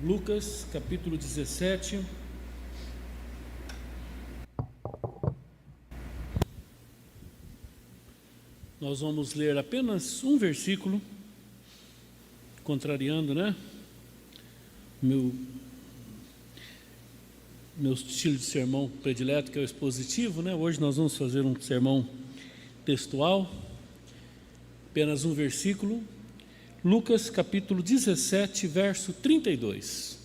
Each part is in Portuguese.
Lucas, capítulo 17. Nós vamos ler apenas um versículo, contrariando, meu estilo de sermão predileto, que é o expositivo, Hoje nós vamos fazer um sermão textual, apenas um versículo. Lucas capítulo 17, verso 32.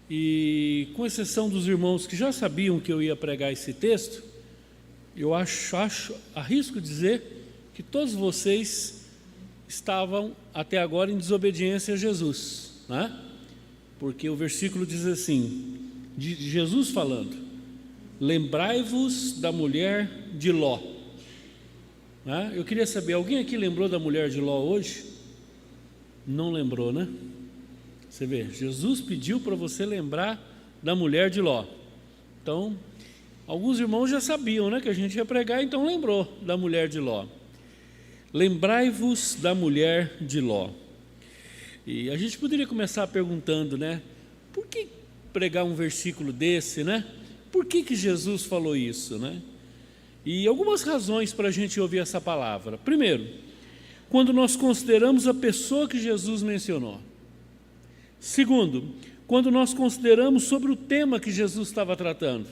E com exceção dos irmãos que já sabiam que eu ia pregar esse texto, eu arrisco dizer que todos vocês estavam até agora em desobediência a Jesus, Porque o versículo diz assim, de Jesus falando: lembrai-vos da mulher de Ló. Eu queria saber, alguém aqui lembrou da mulher de Ló hoje? Não lembrou, Você vê, Jesus pediu para você lembrar da mulher de Ló. Então, alguns irmãos já sabiam, que a gente ia pregar, então lembrou da mulher de Ló. Lembrai-vos da mulher de Ló. E a gente poderia começar perguntando, por que pregar um versículo desse, Por que Jesus falou isso, E algumas razões para a gente ouvir essa palavra. Primeiro, quando nós consideramos a pessoa que Jesus mencionou. Segundo, quando nós consideramos sobre o tema que Jesus estava tratando,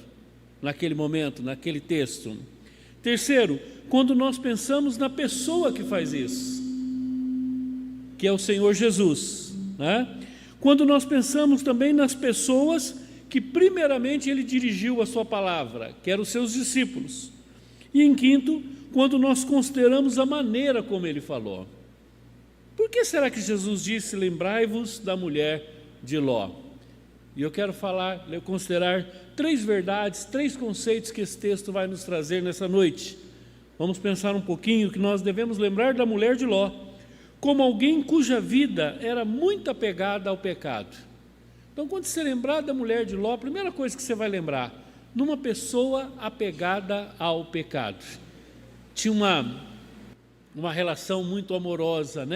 naquele momento, naquele texto. Terceiro, quando nós pensamos na pessoa que faz isso, que é o Senhor Jesus, Quando nós pensamos também nas pessoas que primeiramente Ele dirigiu a sua palavra, que eram os seus discípulos. E em quinto, quando nós consideramos a maneira como Ele falou. Por que será que Jesus disse, lembrai-vos da mulher de Ló? E eu quero considerar três verdades, três conceitos que esse texto vai nos trazer nessa noite. Vamos pensar um pouquinho que nós devemos lembrar da mulher de Ló, como alguém cuja vida era muito apegada ao pecado. Então, quando você lembrar da mulher de Ló, a primeira coisa que você vai lembrar, numa pessoa apegada ao pecado. Tinha uma relação muito amorosa,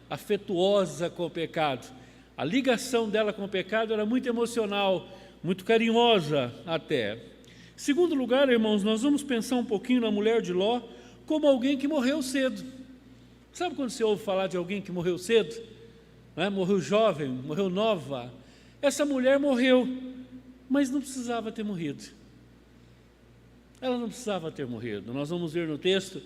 afetuosa com o pecado. A ligação dela com o pecado era muito emocional, muito carinhosa até. Segundo lugar, irmãos, nós vamos pensar um pouquinho na mulher de Ló como alguém que morreu cedo. Sabe quando você ouve falar de alguém que morreu cedo? Morreu jovem, morreu nova. Essa mulher morreu, mas não precisava ter morrido. Ela não precisava ter morrido. Nós vamos ver no texto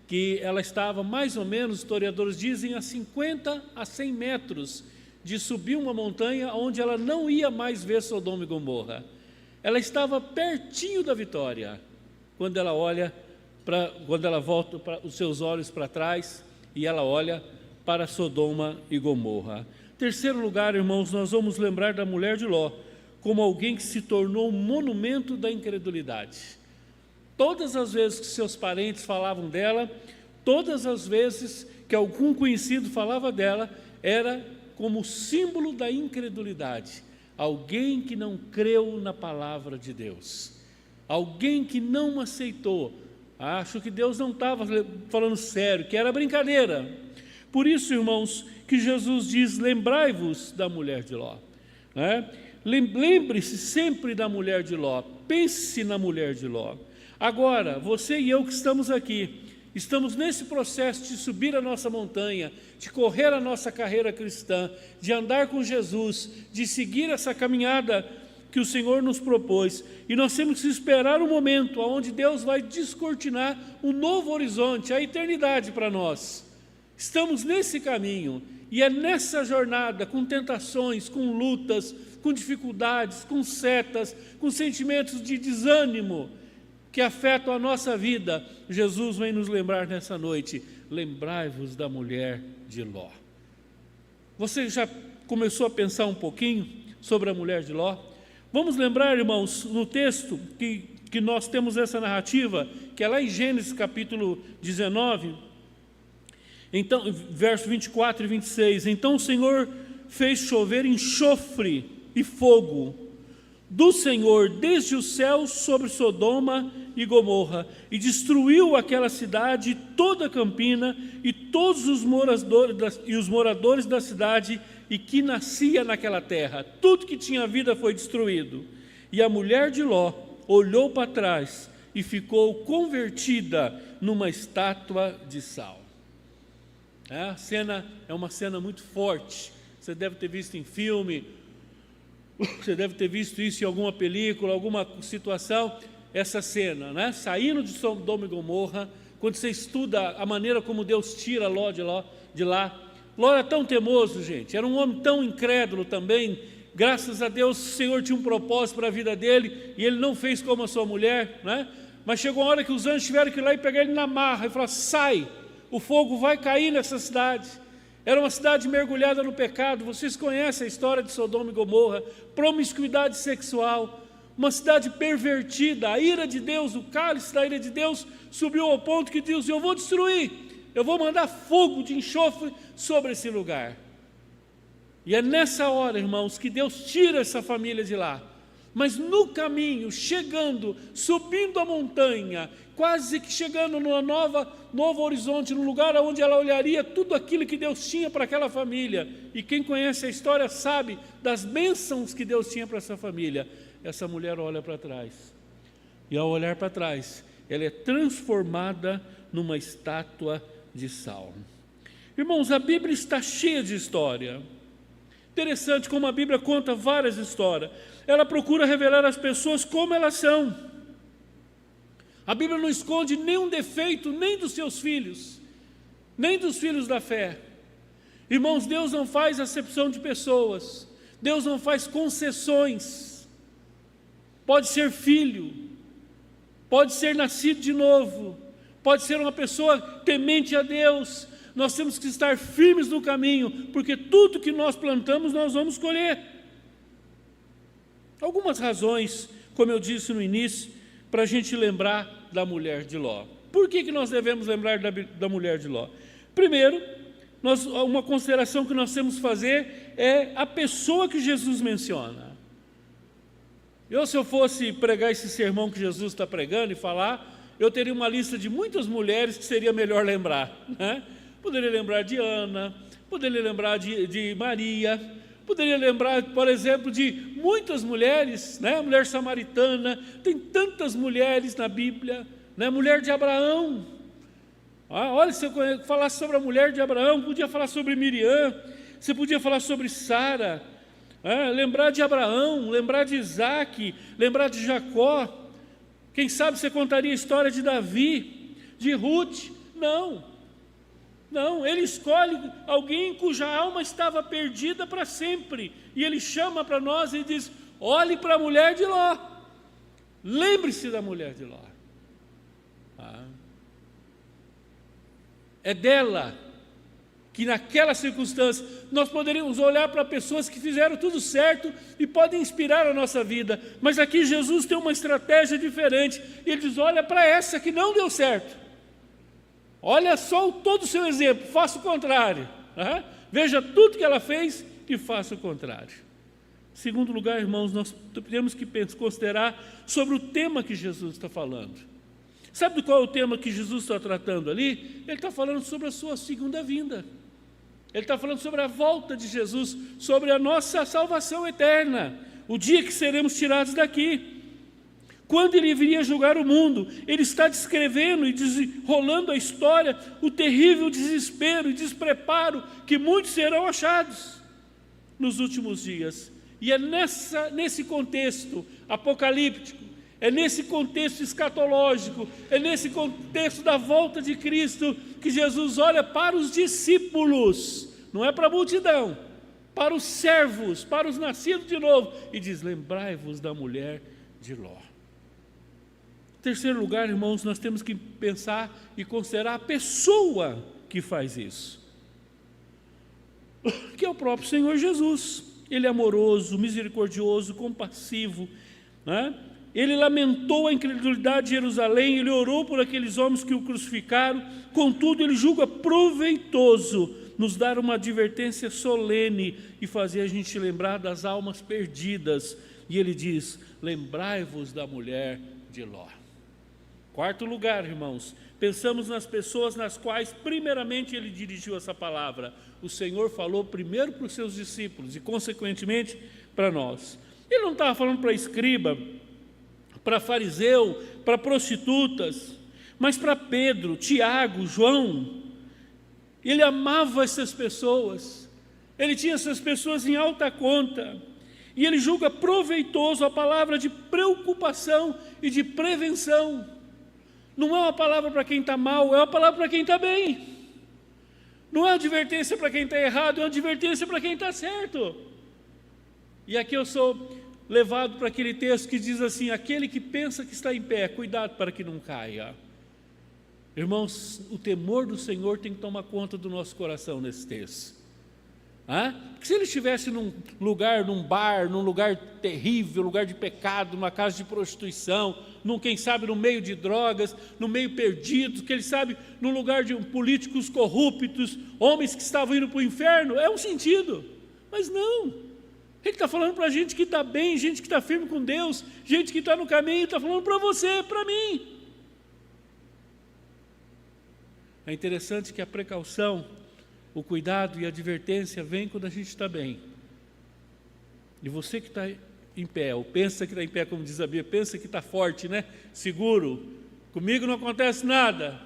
que ela estava mais ou menos, historiadores dizem, a 50 a 100 metros de subir uma montanha onde ela não ia mais ver Sodoma e Gomorra. Ela estava pertinho da vitória, quando ela volta os seus olhos para trás e ela olha para Sodoma e Gomorra. Terceiro lugar, irmãos, nós vamos lembrar da mulher de Ló como alguém que se tornou um monumento da incredulidade. Todas as vezes que seus parentes falavam dela, todas as vezes que algum conhecido falava dela, era como símbolo da incredulidade. Alguém que não creu na palavra de Deus. Alguém que não aceitou. Acho que Deus não estava falando sério, que era brincadeira. Por isso, irmãos, que Jesus diz, lembrai-vos da mulher de Ló. Lembre-se sempre da mulher de Ló. Pense na mulher de Ló. Agora, você e eu que estamos aqui, estamos nesse processo de subir a nossa montanha, de correr a nossa carreira cristã, de andar com Jesus, de seguir essa caminhada que o Senhor nos propôs. E nós temos que esperar um momento onde Deus vai descortinar um novo horizonte, a eternidade para nós. Estamos nesse caminho e é nessa jornada, com tentações, com lutas, com dificuldades, com setas, com sentimentos de desânimo, que afetam a nossa vida, Jesus vem nos lembrar nessa noite, lembrai-vos da mulher de Ló. Você já começou a pensar um pouquinho sobre a mulher de Ló? Vamos lembrar, irmãos, no texto que nós temos essa narrativa, que é lá em Gênesis capítulo 19, então, verso 24 e 26, então o Senhor fez chover enxofre e fogo do Senhor desde os céus sobre Sodoma e Gomorra, e destruiu aquela cidade, toda a campina, e todos os moradores da cidade, e que nascia naquela terra. Tudo que tinha vida foi destruído. E a mulher de Ló olhou para trás e ficou convertida numa estátua de sal. A cena é uma cena muito forte. Você deve ter visto em filme, você deve ter visto isso em alguma película, alguma situação, essa cena, né? Saindo de Sodoma e Gomorra, quando você estuda a maneira como Deus tira Ló de lá. Ló era tão teimoso, gente, era um homem tão incrédulo também. Graças a Deus o Senhor tinha um propósito para a vida dele, e ele não fez como a sua mulher, né? Mas chegou a hora que os anjos tiveram que ir lá e pegar ele na marra e falar: sai, o fogo vai cair nessa cidade. Era uma cidade mergulhada no pecado. Vocês conhecem a história de Sodoma e Gomorra, promiscuidade sexual, uma cidade pervertida. A ira de Deus, o cálice da ira de Deus subiu ao ponto que Deus: eu vou destruir, eu vou mandar fogo de enxofre sobre esse lugar. E é nessa hora, irmãos, que Deus tira essa família de lá. Mas no caminho, chegando, subindo a montanha, quase que chegando numa novo horizonte, num lugar onde ela olharia tudo aquilo que Deus tinha para aquela família. E quem conhece a história sabe das bênçãos que Deus tinha para essa família. Essa mulher olha para trás. E ao olhar para trás, ela é transformada numa estátua de sal. Irmãos, a Bíblia está cheia de história. Interessante como a Bíblia conta várias histórias. Ela procura revelar às pessoas como elas são. A Bíblia não esconde nenhum defeito, nem dos seus filhos, nem dos filhos da fé. Irmãos, Deus não faz acepção de pessoas. Deus não faz concessões. Pode ser filho, pode ser nascido de novo, pode ser uma pessoa temente a Deus. Nós temos que estar firmes no caminho, porque tudo que nós plantamos, nós vamos colher. Algumas razões, como eu disse no início, para a gente lembrar da mulher de Ló. Por que nós devemos lembrar da mulher de Ló? Primeiro, uma consideração que nós temos que fazer é a pessoa que Jesus menciona. Se eu fosse pregar esse sermão que Jesus está pregando e falar, eu teria uma lista de muitas mulheres que seria melhor lembrar, né? Poderia lembrar de Ana, poderia lembrar de Maria, poderia lembrar, por exemplo, de muitas mulheres, né? Mulher samaritana, tem tantas mulheres na Bíblia, né? Mulher de Abraão. Olha, se eu falasse sobre a mulher de Abraão, podia falar sobre Miriam, você podia falar sobre Sara, lembrar de Abraão, lembrar de Isaac, lembrar de Jacó. Quem sabe você contaria a história de Davi, de Ruth. Não, ele escolhe alguém cuja alma estava perdida para sempre. E ele chama para nós e diz: olhe para a mulher de Ló. Lembre-se da mulher de Ló. É dela que naquela circunstância nós poderíamos olhar para pessoas que fizeram tudo certo e podem inspirar a nossa vida. Mas aqui Jesus tem uma estratégia diferente. Ele diz: olha para essa que não deu certo. Olha só todo o seu exemplo, faça o contrário. Veja tudo que ela fez e faça o contrário. Em segundo lugar, irmãos, nós temos que considerar sobre o tema que Jesus está falando. Sabe qual é o tema que Jesus está tratando ali? Ele está falando sobre a sua segunda vinda. Ele está falando sobre a volta de Jesus, sobre a nossa salvação eterna, o dia que seremos tirados daqui. Quando ele viria julgar o mundo, ele está descrevendo e desenrolando a história, o terrível desespero e despreparo que muitos serão achados nos últimos dias. E é nesse contexto apocalíptico, é nesse contexto escatológico, é nesse contexto da volta de Cristo que Jesus olha para os discípulos, não é para a multidão, para os servos, para os nascidos de novo, e diz: lembrai-vos da mulher de Ló. Em terceiro lugar, irmãos, nós temos que pensar e considerar a pessoa que faz isso, que é o próprio Senhor Jesus. Ele é amoroso, misericordioso, compassivo, né? Ele lamentou a incredulidade de Jerusalém, ele orou por aqueles homens que o crucificaram. Contudo, ele julga proveitoso nos dar uma advertência solene e fazer a gente lembrar das almas perdidas, E ele diz: lembrai-vos da mulher de Ló. Quarto lugar, irmãos, pensamos nas pessoas nas quais primeiramente ele dirigiu essa palavra. O Senhor falou primeiro para os seus discípulos e consequentemente para nós. Ele não estava falando para escriba, para fariseu, para prostitutas, mas para Pedro, Tiago, João. Ele amava essas pessoas, ele tinha essas pessoas em alta conta, e ele julga proveitoso a palavra de preocupação e de prevenção. Não é uma palavra para quem está mal, é uma palavra para quem está bem. Não é uma advertência para quem está errado, é uma advertência para quem está certo. E aqui eu sou levado para aquele texto que diz assim: aquele que pensa que está em pé, cuidado para que não caia. Irmãos, o temor do Senhor tem que tomar conta do nosso coração nesse texto. Porque se ele estivesse num lugar, num bar, num lugar terrível, lugar de pecado, numa casa de prostituição, quem sabe no meio de drogas, no meio perdido, quem sabe num lugar de políticos corruptos, homens que estavam indo para o inferno, é um sentido, mas não. Ele está falando para gente que está bem, gente que está firme com Deus, gente que está no caminho, está falando para você, para mim. É interessante que a precaução, o cuidado e a advertência vem quando a gente está bem. E você que está em pé, ou pensa que está em pé, como diz a Bíblia, pensa que está forte, né? Seguro, comigo não acontece nada.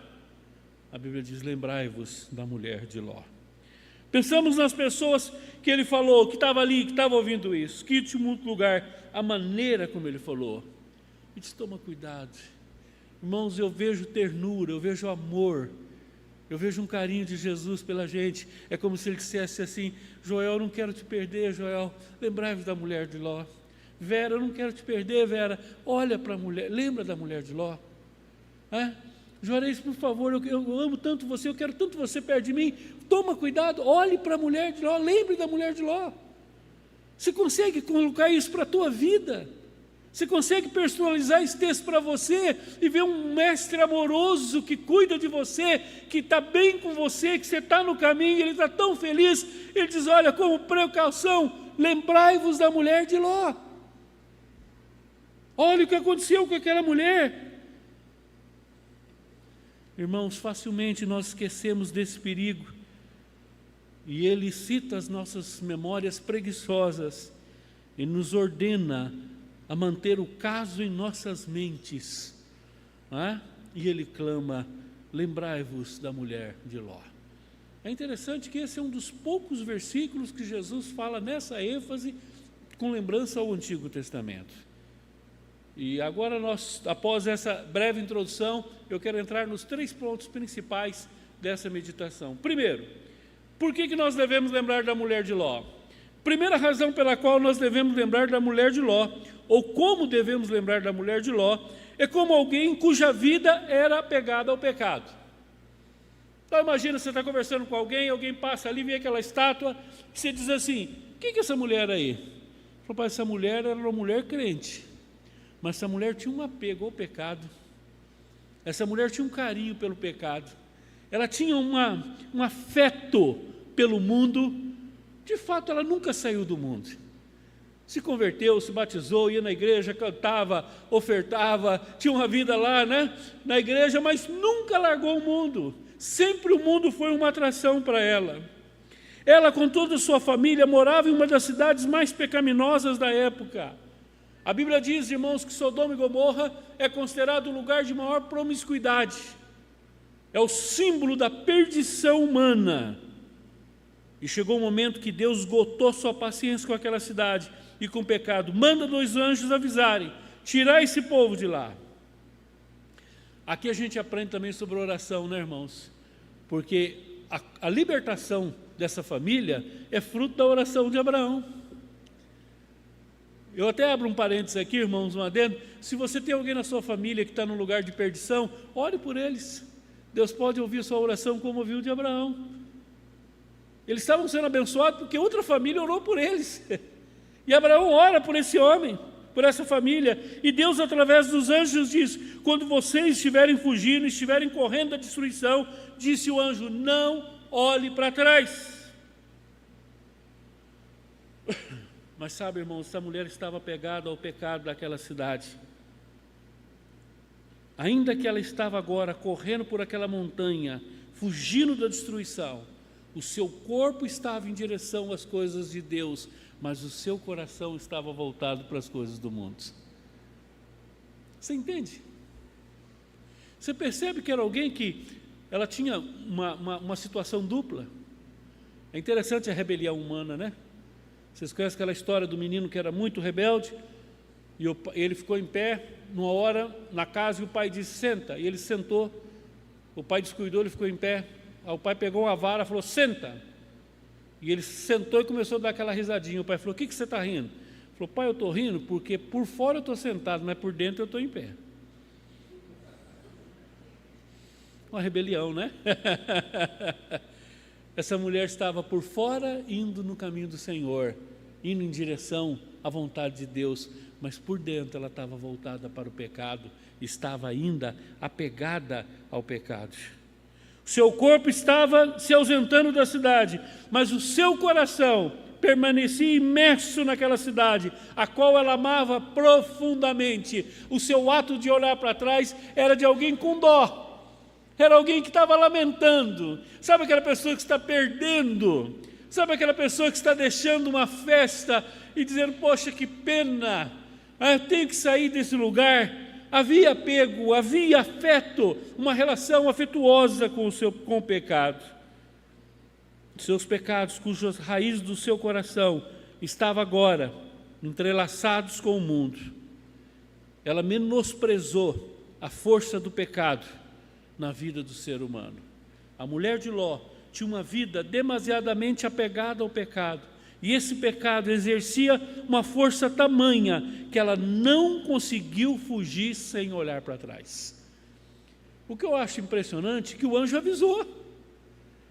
A Bíblia diz: lembrai-vos da mulher de Ló. Pensamos nas pessoas que ele falou, que estava ali, que estava ouvindo isso, que de muito lugar, a maneira como ele falou. E diz: toma cuidado. Irmãos, eu vejo ternura, eu vejo amor, eu vejo um carinho de Jesus pela gente. É como se ele dissesse assim: Joel, eu não quero te perder, Joel, lembrai-vos da mulher de Ló. Vera, eu não quero te perder, Vera, olha para a mulher, lembra da mulher de Ló. Juarez, por favor, eu amo tanto você, eu quero tanto você perto de mim, toma cuidado, olhe para a mulher de Ló, lembre da mulher de Ló. Você consegue colocar isso para a tua vida? Você consegue personalizar esse texto para você e ver um mestre amoroso que cuida de você, que está bem com você, que você está no caminho, ele está tão feliz, ele diz: olha, como precaução, lembrai-vos da mulher de Ló. Olha o que aconteceu com aquela mulher. Irmãos, facilmente nós esquecemos desse perigo, e ele cita as nossas memórias preguiçosas e nos ordena a manter o caso em nossas mentes, e ele clama: lembrai-vos da mulher de Ló. É interessante que esse é um dos poucos versículos que Jesus fala nessa ênfase com lembrança ao Antigo Testamento. E agora nós, após essa breve introdução, eu quero entrar nos 3 pontos principais dessa meditação. Primeiro, por que nós devemos lembrar da mulher de Ló? Primeira razão pela qual nós devemos lembrar da mulher de Ló, ou como devemos lembrar da mulher de Ló, é como alguém cuja vida era apegada ao pecado. Então imagina, você está conversando com alguém passa ali, vê aquela estátua, e você diz assim: o que é essa mulher aí? Fala: essa mulher era uma mulher crente, mas essa mulher tinha um apego ao pecado, essa mulher tinha um carinho pelo pecado, ela tinha um afeto pelo mundo. De fato, ela nunca saiu do mundo. Se converteu, se batizou, ia na igreja, cantava, ofertava, tinha uma vida lá, na igreja, mas nunca largou o mundo. Sempre o mundo foi uma atração para ela. Ela, com toda a sua família, morava em uma das cidades mais pecaminosas da época. A Bíblia diz, irmãos, que Sodoma e Gomorra é considerado o lugar de maior promiscuidade. É o símbolo da perdição humana. E chegou o momento que Deus esgotou sua paciência com aquela cidade e com o pecado. Manda 2 anjos avisarem: tirar esse povo de lá. Aqui a gente aprende também sobre oração, né, irmãos? Porque a libertação dessa família é fruto da oração de Abraão. Eu até abro um parênteses aqui, irmãos, um adendo. Se você tem alguém na sua família que está num lugar de perdição, ore por eles. Deus pode ouvir sua oração como ouviu de Abraão. Eles estavam sendo abençoados porque outra família orou por eles. E Abraão ora por esse homem, por essa família. E Deus, através dos anjos, diz: quando vocês estiverem fugindo, estiverem correndo da destruição, disse o anjo: não olhe para trás. Mas sabe, irmãos, essa mulher estava pegada ao pecado daquela cidade. Ainda que ela estava agora correndo por aquela montanha, fugindo da destruição, o seu corpo estava em direção às coisas de Deus, mas o seu coração estava voltado para as coisas do mundo. Você entende? Você percebe que era alguém que ela tinha uma situação dupla. É interessante a rebelião humana, né? Vocês conhecem aquela história do menino que era muito rebelde, e ele ficou em pé, numa hora, na casa, e o pai disse, senta, e ele sentou, o pai descuidou, ele ficou em pé, aí o pai pegou uma vara e falou, senta, e ele sentou e começou a dar aquela risadinha, o pai falou, o que você está rindo? Ele falou, pai, eu estou rindo porque por fora eu estou sentado, mas por dentro eu estou em pé. Uma rebelião, né? Essa mulher estava por fora, indo no caminho do Senhor, indo em direção à vontade de Deus, mas por dentro ela estava voltada para o pecado, estava ainda apegada ao pecado. O seu corpo estava se ausentando da cidade, mas o seu coração permanecia imerso naquela cidade, a qual ela amava profundamente. O seu ato de olhar para trás era de alguém com dó. Era alguém que estava lamentando. Sabe aquela pessoa que está perdendo? Sabe aquela pessoa que está deixando uma festa e dizendo, poxa, que pena, eu tenho que sair desse lugar. Havia apego, havia afeto, uma relação afetuosa com o pecado. Seus pecados, cujas raízes do seu coração estavam agora entrelaçados com o mundo. Ela menosprezou a força do pecado na vida do ser humano. A mulher de Ló tinha uma vida demasiadamente apegada ao pecado, e esse pecado exercia uma força tamanha que ela não conseguiu fugir sem olhar para trás. O que eu acho impressionante é que o anjo avisou.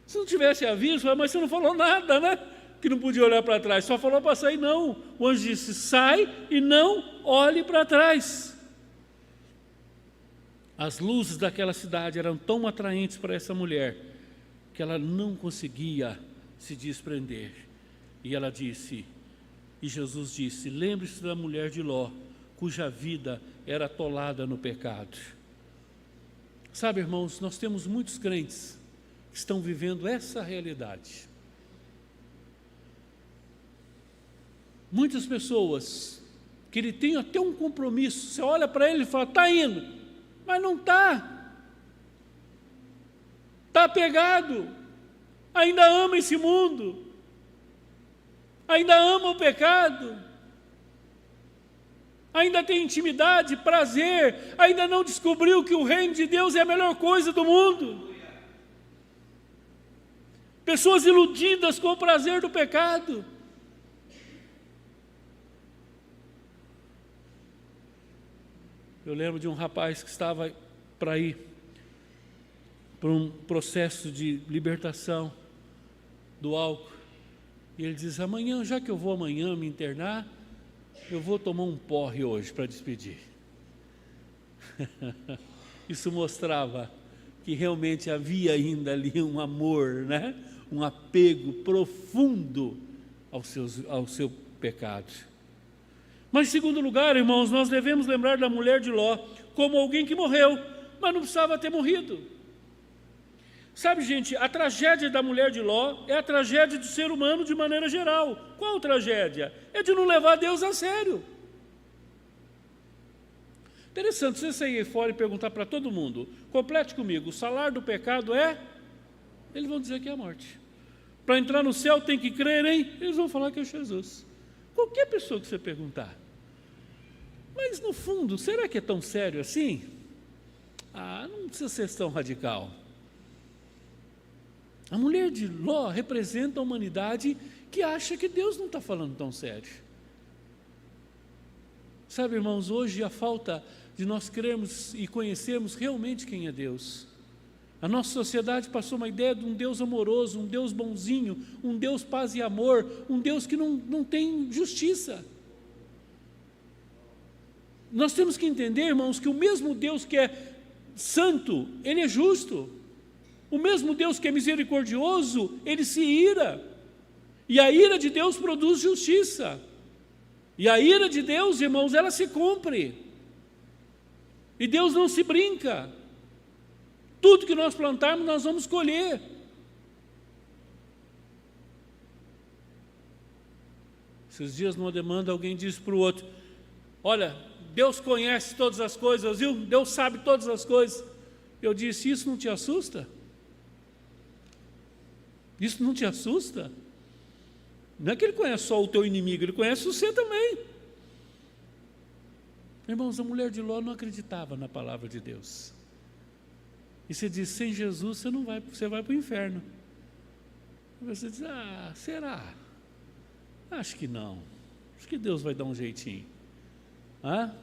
Se não tivesse aviso, mas você não falou nada, né? Que não podia olhar para trás, só falou para sair, não. O anjo disse, sai e não olhe para trás. As luzes daquela cidade eram tão atraentes para essa mulher que ela não conseguia se desprender. E ela disse, e Jesus disse, lembre-se da mulher de Ló, cuja vida era atolada no pecado. Sabe, irmãos, nós temos muitos crentes que estão vivendo essa realidade. Muitas pessoas que ele tem até um compromisso, você olha para ele e fala, está indo, mas não está. Está apegado, ainda ama esse mundo, ainda ama o pecado, ainda tem intimidade, prazer, ainda não descobriu que o reino de Deus é a melhor coisa do mundo. Pessoas iludidas com o prazer do pecado. Eu lembro de um rapaz que estava para ir para um processo de libertação do álcool. E ele diz, amanhã, já que eu vou amanhã me internar, eu vou tomar um porre hoje para despedir. Isso mostrava que realmente havia ainda ali um amor, né? Um apego profundo ao seu pecado. Mas, em segundo lugar, irmãos, nós devemos lembrar da mulher de Ló como alguém que morreu, mas não precisava ter morrido. Sabe, gente, a tragédia da mulher de Ló é a tragédia do ser humano de maneira geral. Qual tragédia? É de não levar Deus a sério. Interessante, você sair fora e perguntar para todo mundo, complete comigo, o salário do pecado é? Eles vão dizer que é a morte. Para entrar no céu tem que crer em? Eles vão falar que é Jesus. Qualquer pessoa que você perguntar. Mas no fundo, será que é tão sério assim? Não precisa ser tão radical. A mulher de Ló representa a humanidade que acha que Deus não está falando tão sério. Sabe, irmãos, hoje a falta de nós crermos e conhecermos realmente quem é Deus. A nossa sociedade passou uma ideia de um Deus amoroso, um Deus bonzinho, um Deus paz e amor, um Deus que não tem justiça. Nós temos que entender, irmãos, que o mesmo Deus que é santo, Ele é justo. O mesmo Deus que é misericordioso, Ele se ira. E a ira de Deus produz justiça. E a ira de Deus, irmãos, ela se cumpre. E Deus não se brinca. Tudo que nós plantarmos, nós vamos colher. Esses dias, numa demanda, alguém disse para o outro: olha, Deus conhece todas as coisas, viu? Deus sabe todas as coisas. Eu disse: isso não te assusta? Isso não te assusta? Não é que Ele conhece só o teu inimigo, Ele conhece você também. Irmãos, a mulher de Ló não acreditava na palavra de Deus. E você diz: sem Jesus você vai para o inferno. E você diz: será? Acho que não. Acho que Deus vai dar um jeitinho.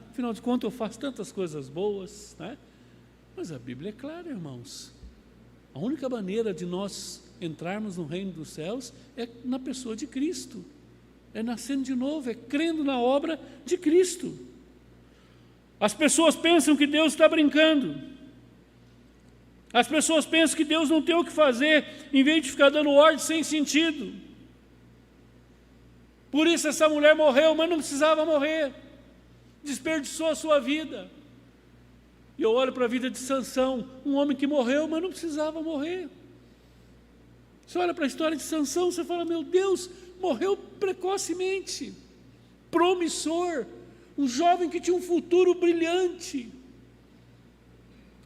Afinal de contas, eu faço tantas coisas boas, né? Mas a Bíblia é clara, irmãos. A única maneira de nós entrarmos no reino dos céus é na pessoa de Cristo. É nascendo de novo, é crendo na obra de Cristo. As pessoas pensam que Deus está brincando. As pessoas pensam que Deus não tem o que fazer, em vez de ficar dando ordem sem sentido. Por isso essa mulher morreu, mas não precisava morrer. Desperdiçou a sua vida. E eu olho para a vida de Sansão, um homem que morreu, mas não precisava morrer. Você olha para a história de Sansão, você fala: meu Deus, morreu precocemente, promissor, um jovem que tinha um futuro brilhante.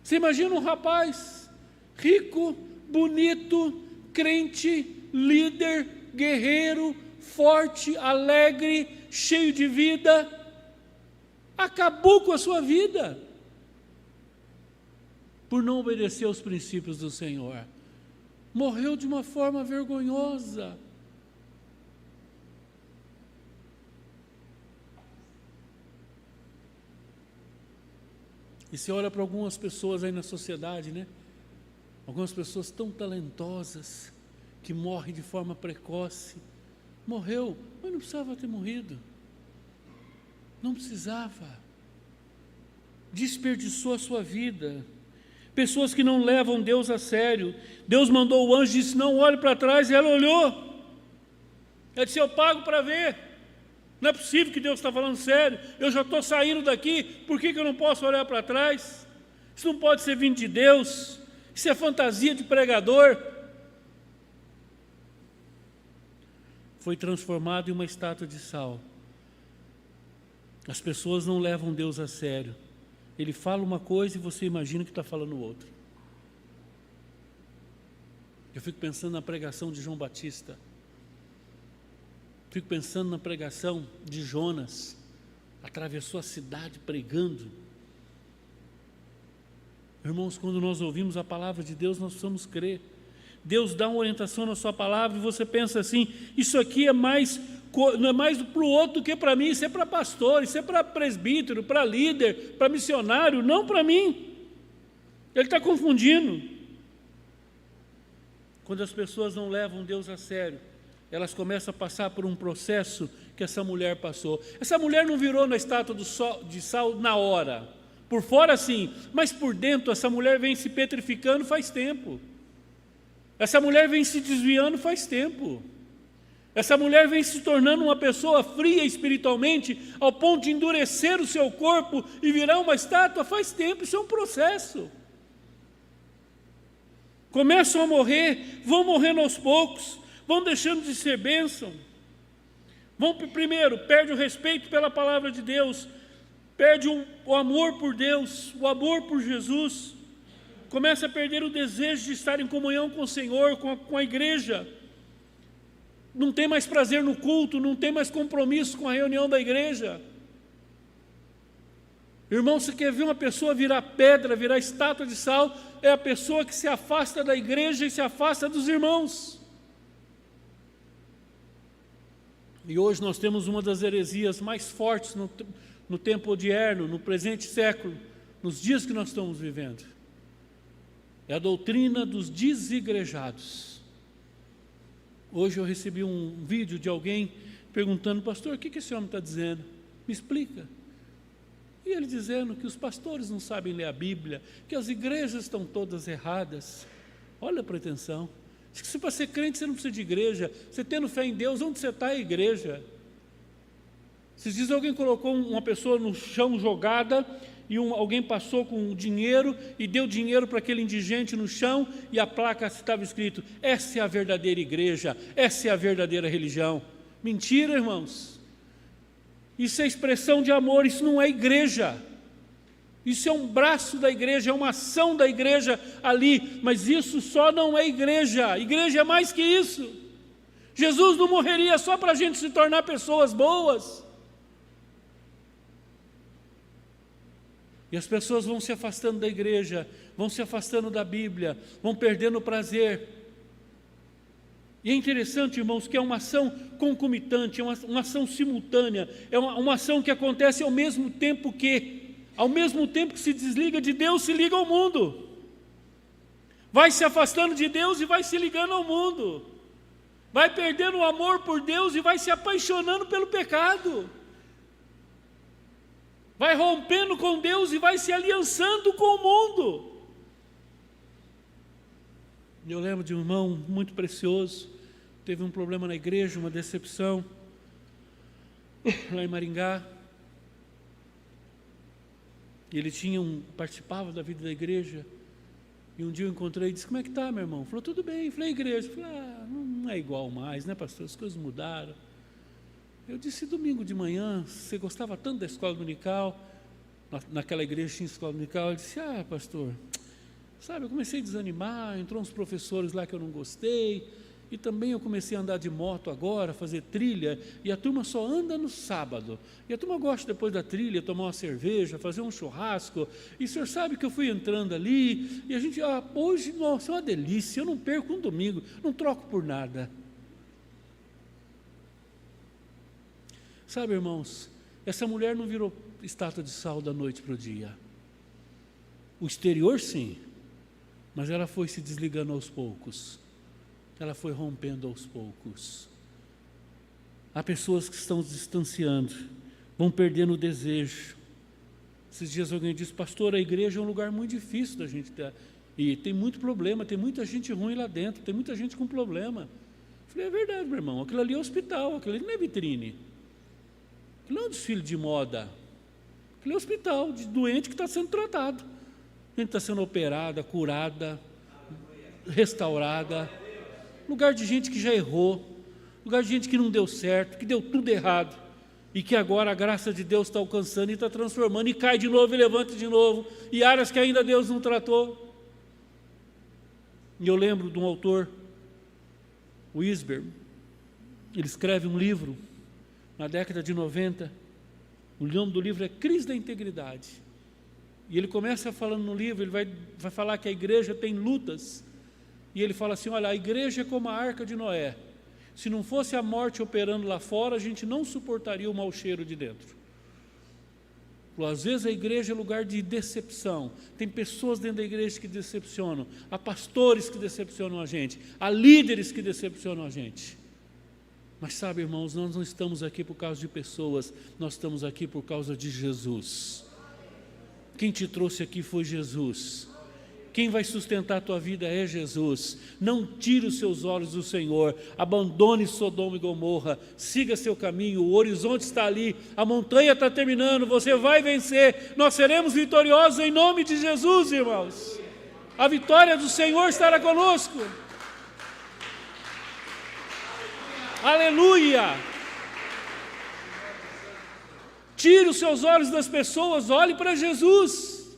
Você imagina um rapaz rico, bonito, crente, líder, guerreiro, forte, alegre, cheio de vida, acabou com a sua vida por não obedecer aos princípios do Senhor. Morreu de uma forma vergonhosa. E você olha para algumas pessoas aí na sociedade, né? Algumas pessoas tão talentosas que morrem de forma precoce. Morreu, mas não precisava ter morrido. Não precisava. Desperdiçou a sua vida. Pessoas que não levam Deus a sério. Deus mandou o anjo e disse: não olhe para trás, e ela olhou. Ela disse: eu pago para ver. Não é possível que Deus está falando sério. Eu já estou saindo daqui, por que eu não posso olhar para trás? Isso não pode ser vindo de Deus. Isso é fantasia de pregador. Foi transformado em uma estátua de sal. As pessoas não levam Deus a sério. Ele fala uma coisa e você imagina que está falando outra. Eu fico pensando na pregação de João Batista. Fico pensando na pregação de Jonas. Atravessou a cidade pregando. Irmãos, quando nós ouvimos a palavra de Deus, nós precisamos crer. Deus dá uma orientação na sua palavra e você pensa assim: isso aqui não é mais para o outro do que para mim, isso é para pastor, isso é para presbítero, para líder, para missionário, não para mim. Ele está confundindo. Quando as pessoas não levam Deus a sério, elas começam a passar por um processo que essa mulher passou. Essa mulher não virou na estátua de sal na hora. Por fora sim, mas por dentro essa mulher vem se petrificando faz tempo. Essa mulher vem se desviando faz tempo. Essa mulher vem se tornando uma pessoa fria espiritualmente, ao ponto de endurecer o seu corpo e virar uma estátua faz tempo. Isso é um processo. Começam a morrer, vão morrendo aos poucos, vão deixando de ser bênção. Primeiro, perde o respeito pela palavra de Deus, perde o amor por Deus, o amor por Jesus, começa a perder o desejo de estar em comunhão com o Senhor, com a igreja. Não tem mais prazer no culto, não tem mais compromisso com a reunião da igreja. Irmão, você quer ver uma pessoa virar pedra, virar estátua de sal? É a pessoa que se afasta da igreja e se afasta dos irmãos. E hoje nós temos uma das heresias mais fortes no tempo odierno, no presente século, nos dias que nós estamos vivendo. É a doutrina dos desigrejados. Hoje eu recebi um vídeo de alguém perguntando: pastor, o que esse homem está dizendo? Me explica. E ele dizendo que os pastores não sabem ler a Bíblia, que as igrejas estão todas erradas. Olha a pretensão. Diz que se para ser crente você não precisa de igreja. Você tendo fé em Deus, onde você está é a igreja. Esses dias alguém colocou uma pessoa no chão jogada, e alguém passou com dinheiro e deu dinheiro para aquele indigente no chão, e a placa estava escrito: essa é a verdadeira igreja, essa é a verdadeira religião. Mentira, irmãos. Isso é expressão de amor, isso não é igreja. Isso é um braço da igreja, é uma ação da igreja ali, mas isso só não é igreja. Igreja é mais que isso. Jesus não morreria só para a gente se tornar pessoas boas. E as pessoas vão se afastando da igreja, vão se afastando da Bíblia, vão perdendo o prazer. E é interessante, irmãos, que é uma ação concomitante, é uma ação simultânea, é uma ação que acontece ao mesmo tempo que se desliga de Deus, se liga ao mundo. Vai se afastando de Deus e vai se ligando ao mundo. Vai perdendo o amor por Deus e vai se apaixonando pelo pecado. Vai rompendo com Deus e vai se aliançando com o mundo. Eu lembro de um irmão muito precioso, teve um problema na igreja, uma decepção, lá em Maringá. Ele participava da vida da igreja, e um dia eu encontrei e disse: como é que está, meu irmão? Falou: tudo bem. Falei: igreja? Falei: não é igual mais, né, pastor? As coisas mudaram. Eu disse: domingo de manhã, você gostava tanto da escola dominical, naquela igreja tinha escola dominical. Ele disse: pastor, sabe, eu comecei a desanimar, entrou uns professores lá que eu não gostei, e também eu comecei a andar de moto agora, fazer trilha, e a turma só anda no sábado, e a turma gosta depois da trilha tomar uma cerveja, fazer um churrasco, e o senhor sabe que eu fui entrando ali, e a gente, hoje, nossa, é uma delícia, eu não perco um domingo, não troco por nada. Sabe, irmãos, essa mulher não virou estátua de sal da noite para o dia. O exterior sim, mas ela foi se desligando aos poucos. Ela foi rompendo aos poucos. Há pessoas que estão se distanciando, vão perdendo o desejo. Esses dias alguém disse: pastor, a igreja é um lugar muito difícil da gente ter, e tem muito problema, tem muita gente ruim lá dentro, tem muita gente com problema. Eu falei: é verdade, meu irmão, aquilo ali é hospital, aquilo ali não é vitrine. Aquilo não é um desfile de moda, aquilo é hospital, de doente que está sendo tratado, gente está sendo operada, curada, restaurada, lugar de gente que já errou, lugar de gente que não deu certo, que deu tudo errado, e que agora a graça de Deus está alcançando e está transformando, e cai de novo e levanta de novo, e áreas que ainda Deus não tratou. E eu lembro de um autor, o Wisber, ele escreve um livro, na década de 90, o nome do livro é Crise da Integridade, e ele começa falando no livro, ele vai falar que a igreja tem lutas, e ele fala assim: olha, a igreja é como a arca de Noé, se não fosse a morte operando lá fora, a gente não suportaria o mau cheiro de dentro. Às vezes a igreja é lugar de decepção, tem pessoas dentro da igreja que decepcionam, há pastores que decepcionam a gente, há líderes que decepcionam a gente. Mas sabe, irmãos, nós não estamos aqui por causa de pessoas, nós estamos aqui por causa de Jesus. Quem te trouxe aqui foi Jesus. Quem vai sustentar a tua vida é Jesus. Não tire os seus olhos do Senhor, abandone Sodoma e Gomorra, siga seu caminho, o horizonte está ali, a montanha está terminando, você vai vencer, nós seremos vitoriosos em nome de Jesus, irmãos. A vitória do Senhor estará conosco. Aleluia! Tire os seus olhos das pessoas, olhe para Jesus.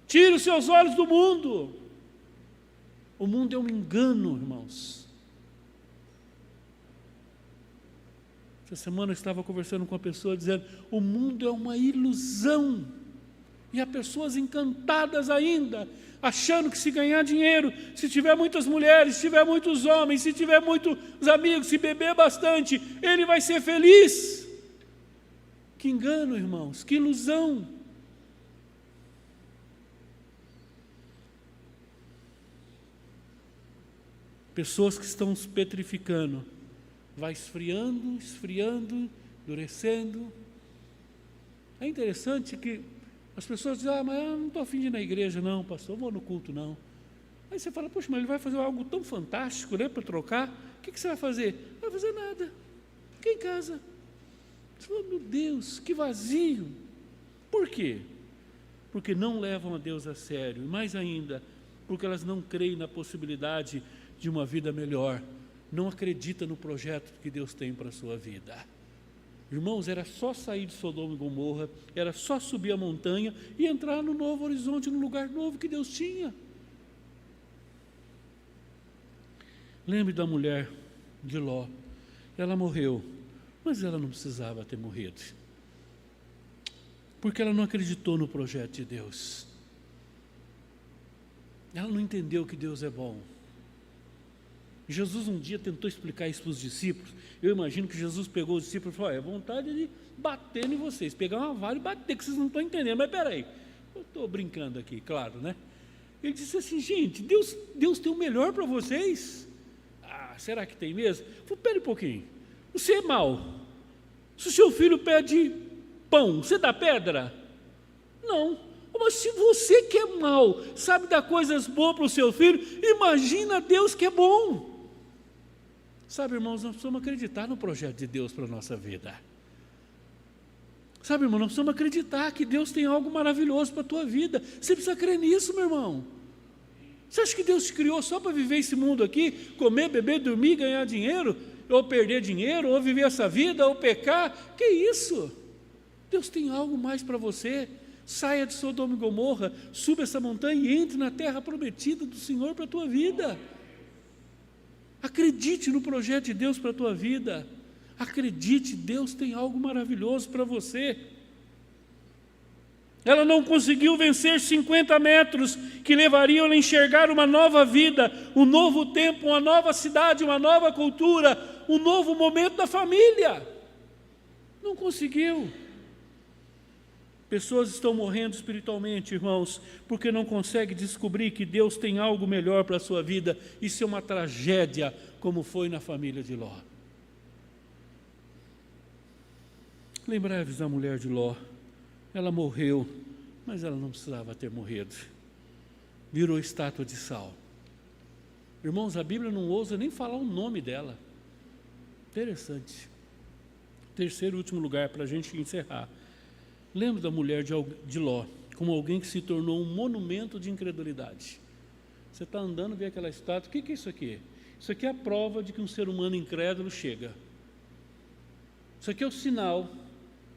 Tire os seus olhos do mundo. O mundo é um engano, irmãos. Essa semana eu estava conversando com uma pessoa dizendo: o mundo é uma ilusão. E há pessoas encantadas ainda, achando que se ganhar dinheiro, se tiver muitas mulheres, se tiver muitos homens, se tiver muitos amigos, se beber bastante, ele vai ser feliz. Que engano, irmãos, que ilusão. Pessoas que estão se petrificando, vai esfriando, endurecendo. É interessante que as pessoas dizem: mas eu não estou a fim de ir na igreja não, pastor, eu vou no culto não. Aí você fala: poxa, mas ele vai fazer algo tão fantástico, né, para trocar, o que você vai fazer? Não vai fazer nada, fica em casa. Você fala, meu Deus, que vazio. Por quê? Porque não levam a Deus a sério, e mais ainda, porque elas não creem na possibilidade de uma vida melhor, não acreditam no projeto que Deus tem para a sua vida. Irmãos, era só sair de Sodoma e Gomorra, era só subir a montanha e entrar no novo horizonte, no lugar novo que Deus tinha. Lembre da mulher de Ló, ela morreu, mas ela não precisava ter morrido, porque ela não acreditou no projeto de Deus, ela não entendeu que Deus é bom. Jesus um dia tentou explicar isso para os discípulos. Eu imagino que Jesus pegou os discípulos e falou, é vontade de bater em vocês, pegar uma vara e bater, que vocês não estão entendendo, mas peraí, eu estou brincando aqui, claro, né? Ele disse assim, gente, Deus tem o melhor para vocês. Ah, será que tem mesmo? Eu falei, pera um pouquinho, você é mau, se o seu filho pede pão, você dá pedra? Não. Mas se você que é mau sabe dar coisas boas para o seu filho, imagina Deus que é bom. Sabe, irmãos, nós precisamos acreditar no projeto de Deus para a nossa vida. Sabe, irmão, nós precisamos acreditar que Deus tem algo maravilhoso para a tua vida. Você precisa crer nisso, meu irmão. Você acha que Deus te criou só para viver esse mundo aqui, comer, beber, dormir, ganhar dinheiro, ou perder dinheiro, ou viver essa vida, ou pecar? Que isso? Deus tem algo mais para você. Saia de Sodoma e Gomorra, suba essa montanha e entre na terra prometida do Senhor para a tua vida. Acredite no projeto de Deus para a tua vida. Acredite, Deus tem algo maravilhoso para você. Ela não conseguiu vencer 50 metros que levariam ela a enxergar uma nova vida, um novo tempo, uma nova cidade, uma nova cultura, um novo momento da família. Não conseguiu. Pessoas estão morrendo espiritualmente, irmãos, porque não conseguem descobrir que Deus tem algo melhor para a sua vida. Isso é uma tragédia, como foi na família de Ló. Lembrai-vos da mulher de Ló. Ela morreu, mas ela não precisava ter morrido. Virou estátua de sal. Irmãos, a Bíblia não ousa nem falar o nome dela. Interessante. Terceiro e último lugar, para a gente encerrar. Lembra da mulher de Ló, como alguém que se tornou um monumento de incredulidade. Você está andando, vê aquela estátua, o que é isso aqui? Isso aqui é a prova de que um ser humano incrédulo chega. Isso aqui é o sinal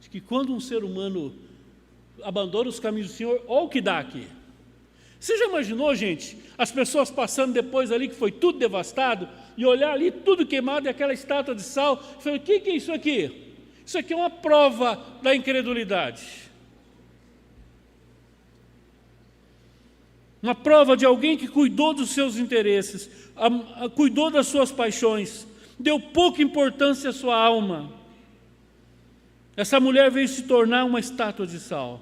de que quando um ser humano abandona os caminhos do Senhor, olha o que dá aqui. Você já imaginou, gente, as pessoas passando depois ali que foi tudo devastado, e olhar ali tudo queimado e aquela estátua de sal, e falar, o que é isso aqui? Isso aqui é uma prova da incredulidade. Uma prova de alguém que cuidou dos seus interesses, cuidou das suas paixões, deu pouca importância à sua alma. Essa mulher veio se tornar uma estátua de sal.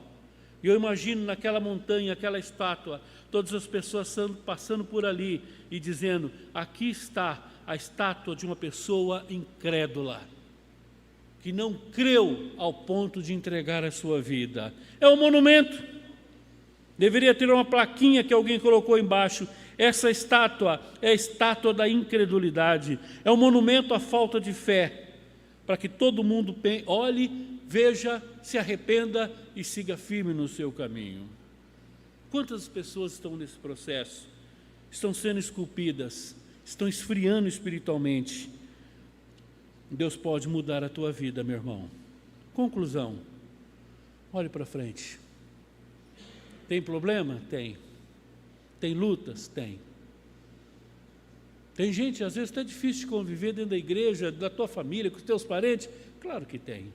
E eu imagino naquela montanha, aquela estátua, todas as pessoas passando por ali e dizendo, aqui está a estátua de uma pessoa incrédula, que não creu ao ponto de entregar a sua vida. É um monumento. Deveria ter uma plaquinha que alguém colocou embaixo. Essa estátua é a estátua da incredulidade. É um monumento à falta de fé, para que todo mundo olhe, veja, se arrependa e siga firme no seu caminho. Quantas pessoas estão nesse processo? Estão sendo esculpidas, estão esfriando espiritualmente. Deus pode mudar a tua vida, meu irmão. Conclusão, olhe para frente. Tem problema? Tem. Tem lutas? Tem. Tem gente, às vezes, até difícil de conviver dentro da igreja, da tua família, com os teus parentes? Claro que tem.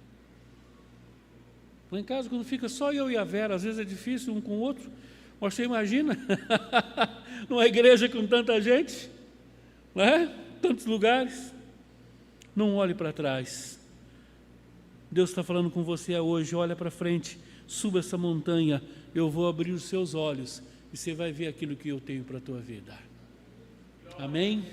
Lá em casa, quando fica só eu e a Vera, às vezes é difícil um com o outro. Mas você imagina, numa igreja com tanta gente, não é? Tantos lugares. Não olhe para trás. Deus está falando com você hoje, olha para frente, suba essa montanha, eu vou abrir os seus olhos e você vai ver aquilo que eu tenho para a tua vida. Amém?